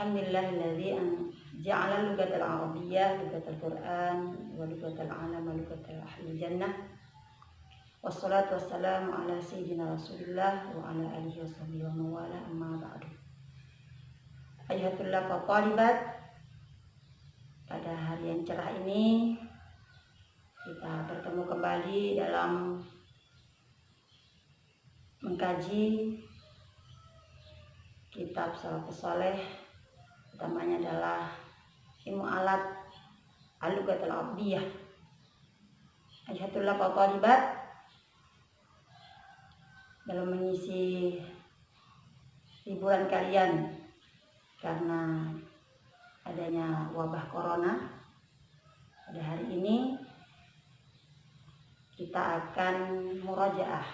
Alhamdulillahilladzi ja'ala lugatal arabiyyah lugatal Qur'an wa lugatal alam wa lugatal ahlil jannah. Wassalatu wassalamu ala sayyidina Rasulillah wa ala alihi washabihi wa mawala amma ba'du. Ayatullah wa talibat, pada hari yang cerah ini kita bertemu kembali dalam mengkaji kitab Salafus Saleh, utamanya adalah ilmu alat al-lughatul arabiyyah. Ayatullah wa talibat, dalam mengisi liburan kalian karena adanya wabah corona, pada hari ini kita akan murajaah,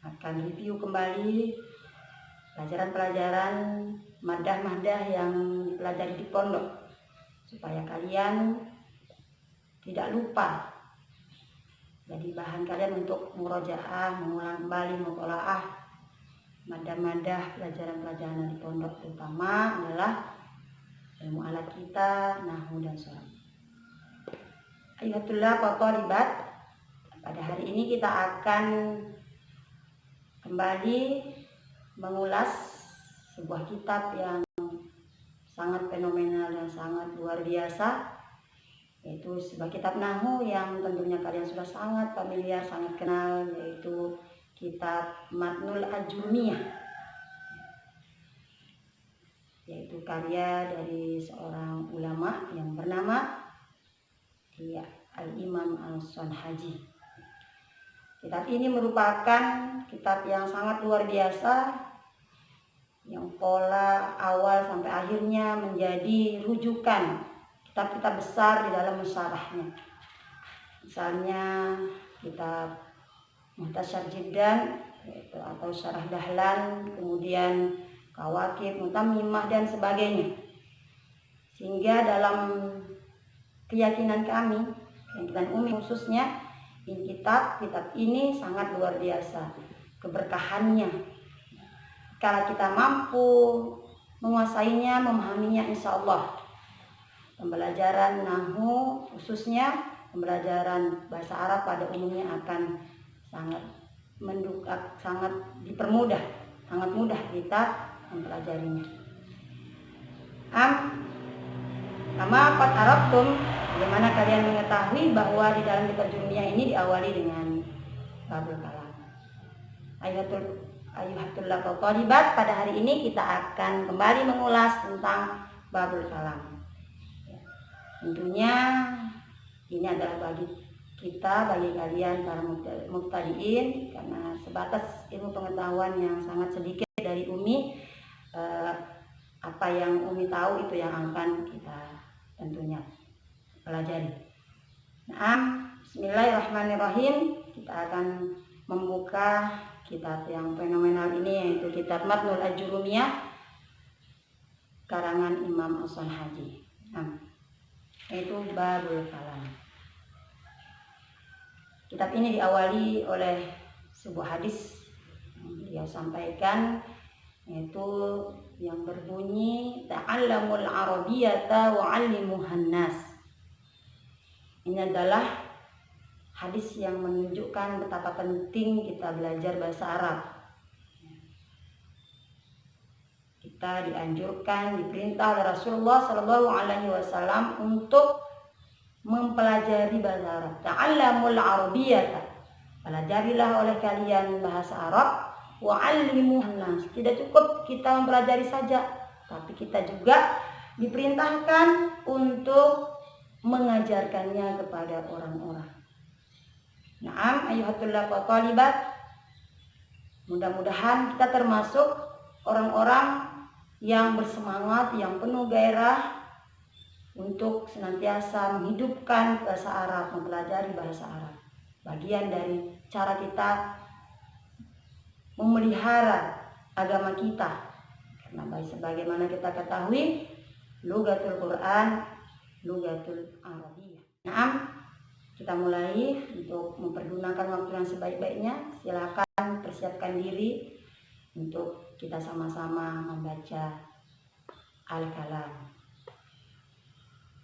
akan review kembali pelajaran-pelajaran madah-madah yang dipelajari di pondok, supaya kalian tidak lupa. Jadi bahan kalian untuk murajaah, mengulang kembali, mutolaah madah-madah pelajaran-pelajaran di pondok, terutama adalah ilmu alat kita, nahwu dan shorab. Ayatullah wa talibat, pada hari ini kita akan kembali mengulas sebuah kitab yang sangat fenomenal dan sangat luar biasa, yaitu sebuah kitab nahwu yang tentunya kalian sudah sangat familiar, sangat kenal, yaitu kitab Matnul Ajrumiyah, yaitu karya dari seorang ulama yang bernama Al-Imam As-Sanhaji. Kitab ini merupakan kitab yang sangat luar biasa, yang pola awal sampai akhirnya menjadi rujukan kitab-kitab besar di dalam musyarahnya. Misalnya kitab Muhtasar Jiddan atau Syarah Dahlan, kemudian Kawakib, Mutammimah dan sebagainya. Sehingga dalam keyakinan kami, keyakinan Umi khususnya, kitab ini sangat luar biasa keberkahannya. Kalau kita mampu menguasainya, memahaminya, insya Allah pembelajaran nahwu, khususnya pembelajaran bahasa Arab pada umumnya, akan sangat sangat dipermudah, sangat mudah kita mempelajarinya. Kama qad arabtum, bagaimana kalian mengetahui bahwa di dalam kitab Jurumiyah ini diawali dengan babul kalam. Ayatullah wa talibat, pada hari ini kita akan kembali mengulas tentang babul kalam. Tentunya ini adalah bagi kita, bagi kalian para mubtadiin, karena sebatas ilmu pengetahuan yang sangat sedikit dari Umi. Apa yang Umi tahu itu yang akan kita tentunya pelajari. Bismillahirrahmanirrahim. Kita akan membuka kitab yang fenomenal ini, yaitu kitab Matnul Ajrumiyah karangan Imam As-Sanhaji, yaitu babul kalam. Kitab ini diawali oleh sebuah hadis yang beliau sampaikan, yaitu yang berbunyi ta'allamul arabiyyata wa 'allimuhan nas. Ini adalah hadis yang menunjukkan betapa penting kita belajar bahasa Arab. Kita dianjurkan, diperintah oleh Rasulullah SAW untuk mempelajari bahasa Arab. Ta'allamul arabiyyata, pelajarilah oleh kalian bahasa Arab, wa 'allimuhan nas. Tidak cukup kita mempelajari saja, tapi kita juga diperintahkan untuk mengajarkannya kepada orang-orang. Ayatullah wa talibat, mudah-mudahan kita termasuk orang-orang yang bersemangat, yang penuh gairah untuk senantiasa menghidupkan bahasa Arab, mempelajari bahasa Arab. Bagian dari cara kita memelihara agama kita, karena sebagaimana kita ketahui, lughatul Quran, lughatul Arabiyyah. Kita mulai untuk mempergunakan waktu yang sebaik-baiknya. Silakan persiapkan diri untuk kita sama-sama membaca al-kalam.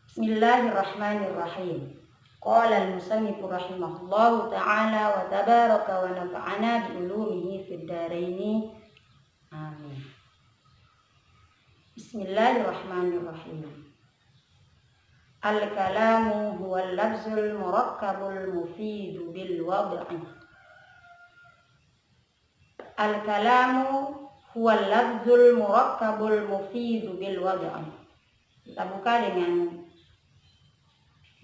Bismillahirrahmanirrahim. Qala al-musannif rahimahullahu ta'ala wa tabaraka wa nafa'ana bi ulumihi fid dharain. Amin. Bismillahirrahmanirrahim. Al-kalamu huwa al-lafzul murakkabul mufidu bil wad'i. Al-kalamu huwa al-lafzul murakkabul mufidu bil wad'i. Kita buka dengan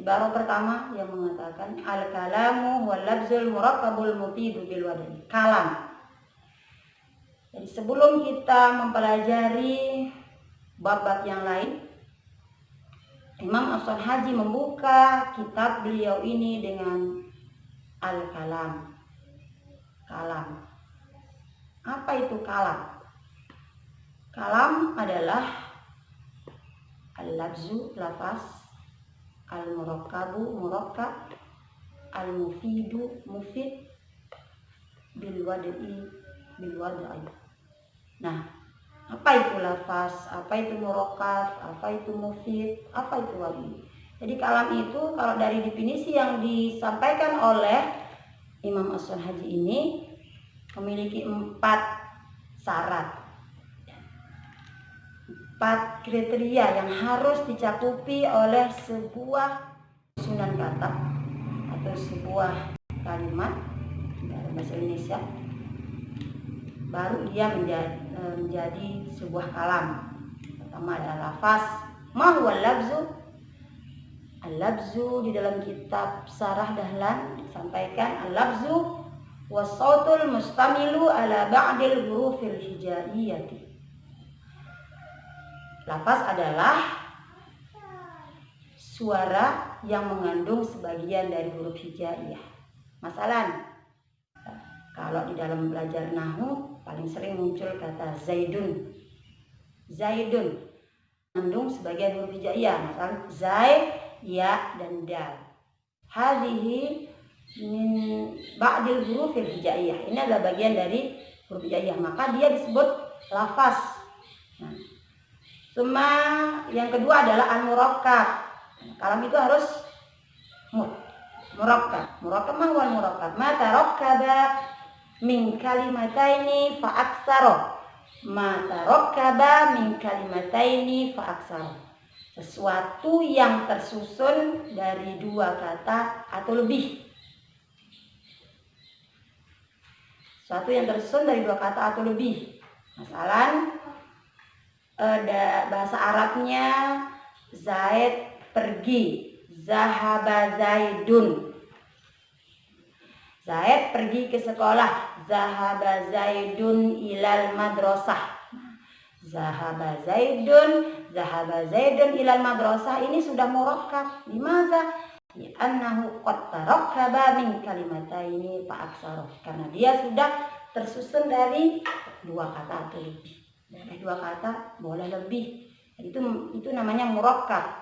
ibarat pertama yang mengatakan al-kalamu huwa al-lafzul murakkabul mufidu bil wad'i. Kalam. Jadi sebelum kita mempelajari bab-bab yang lain, Imam As-Sanhaji membuka kitab beliau ini dengan al-kalam. Kalam. Apa itu kalam? Kalam adalah al-lafzu, lafaz, al-murakkabu, murakkab, al-mufidu, mufid, bil wad'i, bil wad'i. Nah, apa itu lafaz, apa itu murakkab, apa itu mufid, apa itu wad'i? Jadi kalam itu kalau dari definisi yang disampaikan oleh Imam As-Sanhaji ini memiliki 4 syarat, 4 kriteria yang harus dicakupi oleh sebuah susunan kata atau sebuah kalimat dalam bahasa Indonesia, baru dia menjadi sebuah kalam. Pertama adalah lafaz. Ma huwa al-lafzu? Al-lafzu di dalam kitab Sarah Dahlan disampaikan al-lafzu was-sautul mustamilu ala ba'dil hurufil hijaiyati. Lafaz adalah suara yang mengandung sebagian dari huruf hijaiyah. Masalan, kalau di dalam belajar nahwu paling sering muncul kata zaidun. Zaidun mengandung sebagian huruf hijaiyah, misalnya zai, ya, dan dal. Hadhihi min ba'dil hurufil hijaiyah. Ini adalah bagian dari huruf hijaiyah, maka dia disebut lafaz. Nah, cuma yang kedua adalah al-murakkab. Kalam itu harus murakkab. Murakkab ma huwa al-murakkab? Ma tarakkaba min kalimataini fa aktsara. Ma tarakkaba min kalimataini fa aktsara. Sesuatu yang tersusun dari 2 kata atau lebih. Sesuatu yang tersusun dari 2 kata atau lebih. Masalan, bahasa Arabnya Zaid pergi, zahaba Zaidun. Zaid pergi ke sekolah, zahaba Zaidun ilal madrasah. Zahaba Zaidun ilal madrasah ini sudah murakkab. Limaza? Li'annahu qad tarakkaba min kalimataini fa aktsara. Karena dia sudah tersusun dari 2 kata atau lebih. Dari 2 kata boleh lebih. Itu namanya murakkab.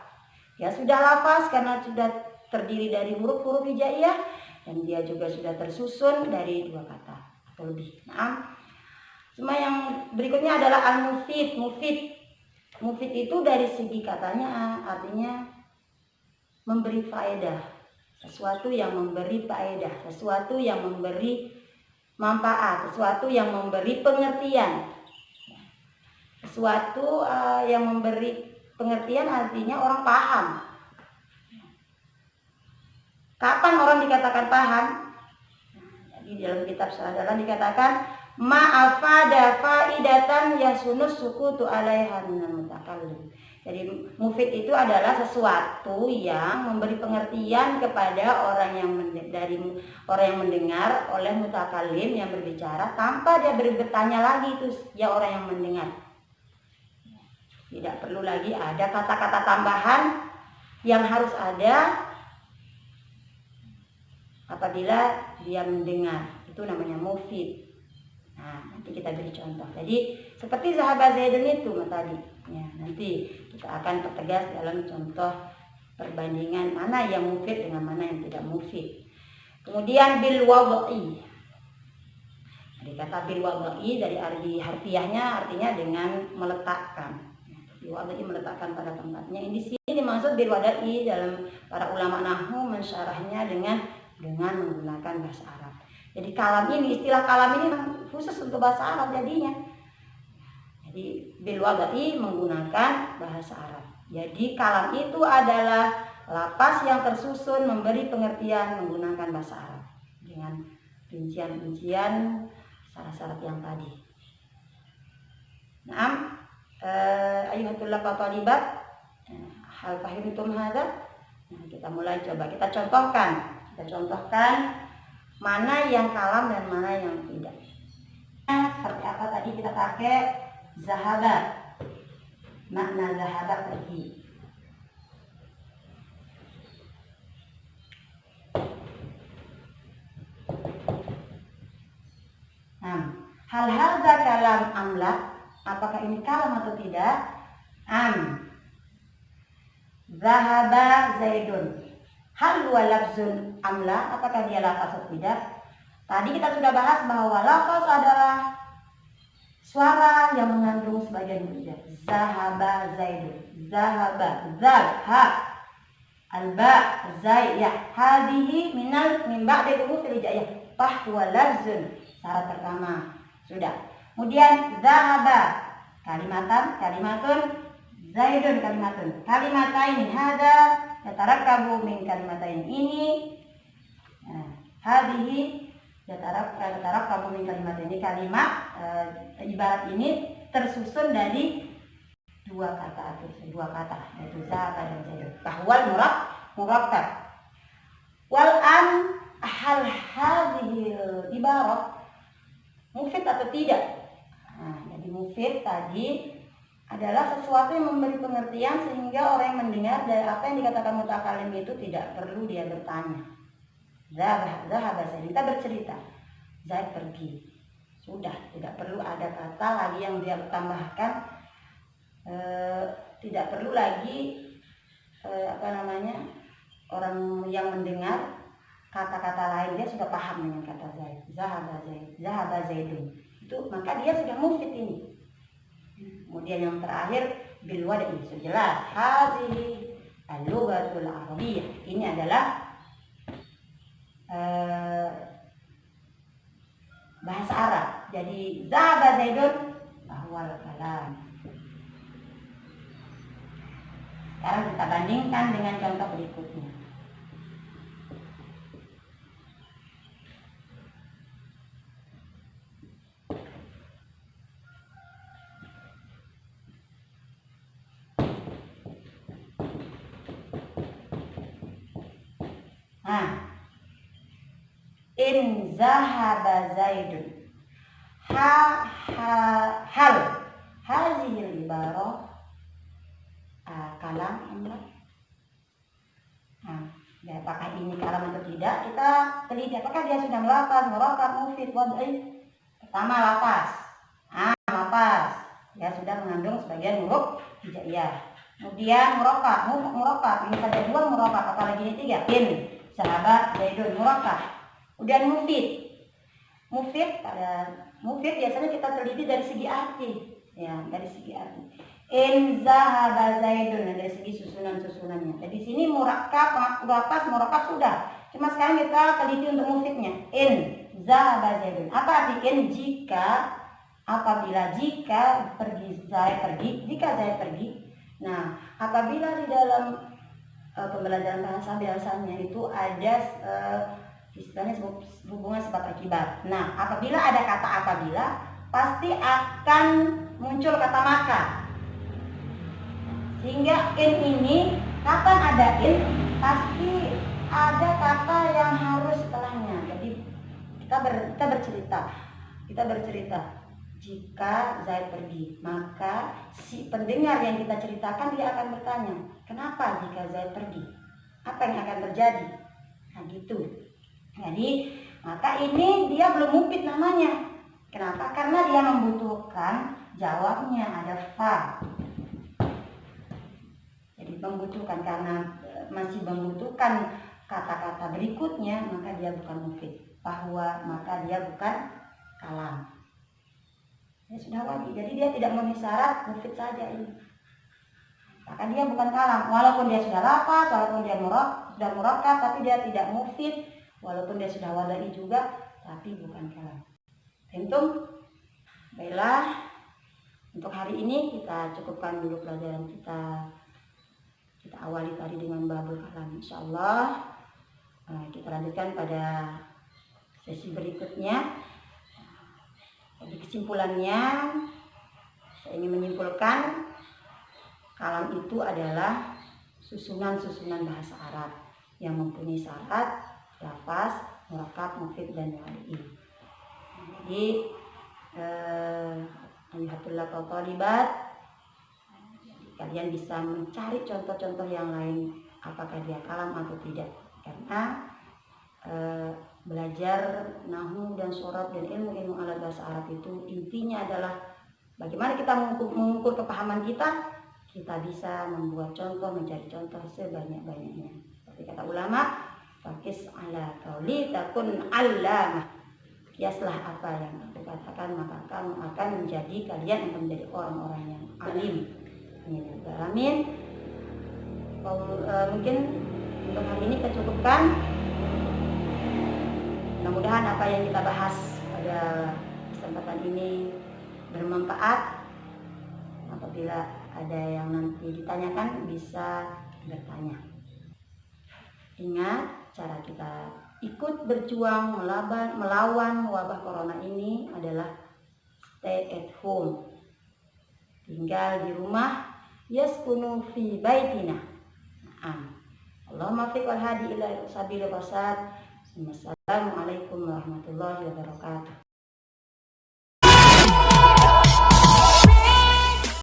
Ya sudah lafaz karena sudah terdiri dari huruf-huruf hijaiyah, dan dia juga sudah tersusun dari 2 kata atau lebih. Nah, cuma yang berikutnya adalah al-mufid. Mufid itu dari segi katanya artinya memberi faedah, sesuatu yang memberi faedah, sesuatu yang memberi manfaat, sesuatu yang memberi pengertian. Sesuatu yang memberi pengertian artinya orang paham. Kapan orang dikatakan paham? Jadi dalam kitab Sarah Dahlan dikatakan ma'afada faidatan yasunus sukutu alaiha minal mutakallim. Jadi mufid itu adalah sesuatu yang memberi pengertian kepada orang yang mendengar oleh mutakallim yang berbicara tanpa dia bertanya lagi itu ya orang yang mendengar. Tidak perlu lagi ada kata-kata tambahan yang harus ada apabila dia mendengar. Itu namanya mufid. Nah, nanti kita beri contoh. Jadi seperti sahabat Zaidun itu tadi. Ya, nanti kita akan pertegas dalam contoh perbandingan mana yang mufid dengan mana yang tidak mufid. Kemudian bil wad'i. Jadi kata bil wad'i dari arti harfiahnya artinya dengan meletakkan. Bilwadai meletakkan pada tempatnya. Ini di sini dimaksud bilwadai dalam para ulama nahwu mensyarahnya dengan menggunakan bahasa Arab. Jadi kalam ini, istilah kalam ini khusus untuk bahasa Arab jadinya. Jadi bilwadai menggunakan bahasa Arab. Jadi kalam itu adalah lapas yang tersusun memberi pengertian menggunakan bahasa Arab dengan rincian-rincian syarat-syarat yang tadi. Naam, ayuhatul talibat, hal fahimtum hadza? Nah, kita mulai coba kita contohkan mana yang kalam dan mana yang tidak. Seperti apa tadi kita pakai zahaba. Makna zahaba pergi. Hal hadza kalam amla? Apakah ini kalam atau tidak? Zahaba Zaidun. Hal huwa lafzun amla? Apakah dia lafaz atau tidak? Tadi kita sudah bahas bahwa lafaz adalah suara yang mengandung sebagian huruf. Zahaba Zaidun. Zahaba zal ha alba zai ya hadhihi min ba'di hurufil hijaiyah. Fahuwa lafzun. Syarat pertama sudah. Kemudian zahaba kalimatun Zaidun kalimatun. Kalimataini hada yatarakkabu min kalimatain ini. Hadhihi yatarakkabu min kalimatain. Kalimat ibarat ini tersusun dari dua kata yaitu zahaba dan Zaidun. Bahwal murakkab. Wal an hal hadhihi ibarat mufid atau tidak? Jadi mufid tadi adalah sesuatu yang memberi pengertian sehingga orang yang mendengar dari apa yang dikatakan mutakalim itu tidak perlu dia bertanya. Zahaba Zaid, kita bercerita Zaid pergi, sudah, tidak perlu ada kata lagi yang dia tambahkan, tidak perlu lagi orang yang mendengar kata-kata lain, dia sudah paham dengan kata Zaid. Zahaba Zaidun itu, maka dia sudah mufid ini. Kemudian yang terakhir bilwadai, jelas hazihi al-lughatul arabiyyah, ini adalah bahasa Arab. Jadi zahaba Zaidun bahwal kalam. Sekarang kita bandingkan dengan contoh berikutnya. In zahaba Zaidun hal hazihil ibarah kalam amla. Apakah ini kalam atau tidak? Kita teliti apakah dia sudah melafaz, murakkab, mufid, wad'i. Pertama lafaz. Lafaz ya sudah mengandung sebagian huruf hijaiyah. Kemudian murakkab ini saja dua murakkab, apalagi ini tiga. In sahabat Zaidun murakkab. Kemudian mufid biasanya kita teliti dari segi arti, ya, dari segi arti. In zahaba Zaidun, dari segi susunannya. Jadi sini murakkab sudah. Cuma sekarang kita teliti untuk mufidnya. In zahaba Zaidun. Apa arti in? Apabila pergi Zaid pergi. Nah, apabila di dalam pembelajaran bahasa biasanya itu ada istilahnya hubungan sebab akibat. Nah, apabila ada kata apabila, pasti akan muncul kata maka. Sehingga in ini, kapan ada in, pasti ada kata yang harus setelahnya. Jadi kita bercerita jika Zaid pergi, maka si pendengar yang kita ceritakan dia akan bertanya, kenapa jika Zaid pergi? Apa yang akan terjadi? Nah gitu. Jadi maka ini dia belum mufid namanya. Kenapa? Karena dia membutuhkan jawabnya, ada fa. Jadi membutuhkan, karena masih membutuhkan kata-kata berikutnya, maka dia bukan mufid. Bahwa maka dia bukan kalam. Ya sudah wajib. Jadi dia tidak memenuhi syarat mufid saja ini. maka dia bukan kalam. Walaupun dia sudah lafaz, walaupun dia sudah murakkab, tapi dia tidak mufid. Walaupun dia sudah wadai juga, tapi bukan kalam. Tentu, baiklah, untuk hari ini kita cukupkan dulu pelajaran kita. Kita awali tadi dengan babul kalam. Insyaallah kita lanjutkan pada sesi berikutnya. Jadi kesimpulannya, saya ingin menyimpulkan kalam itu adalah susunan-susunan bahasa Arab yang mempunyai syarat, lafaz, murakkab, mufid, dan wadai. Jadi Alhamdulillah talibat, kalian bisa mencari contoh-contoh yang lain apakah dia kalam atau tidak, karena belajar nahwu dan sorab dan ilmu-ilmu alat bahasa Arab itu intinya adalah bagaimana kita mengukur kepahaman kita bisa membuat contoh, mencari contoh sebanyak-banyaknya. Seperti kata ulama, fakis ala qauli takun allamah. Kiaslah apa yang aku katakan, maka kamu akan menjadi, kalian akan menjadi orang-orang yang alim. Amin. Mungkin untuk hari ini kita cukupkan. Mudah-mudahan apa yang kita bahas pada kesempatan ini bermanfaat. Apabila ada yang nanti ditanyakan, bisa bertanya. Ingat, cara kita ikut berjuang melawan wabah corona ini adalah stay at home. Tinggal di rumah, yaskunu fi baitina. Allahumma fiq wal hadi ila sabil rasad. Wassalamualaikum warahmatullahi wabarakatuh.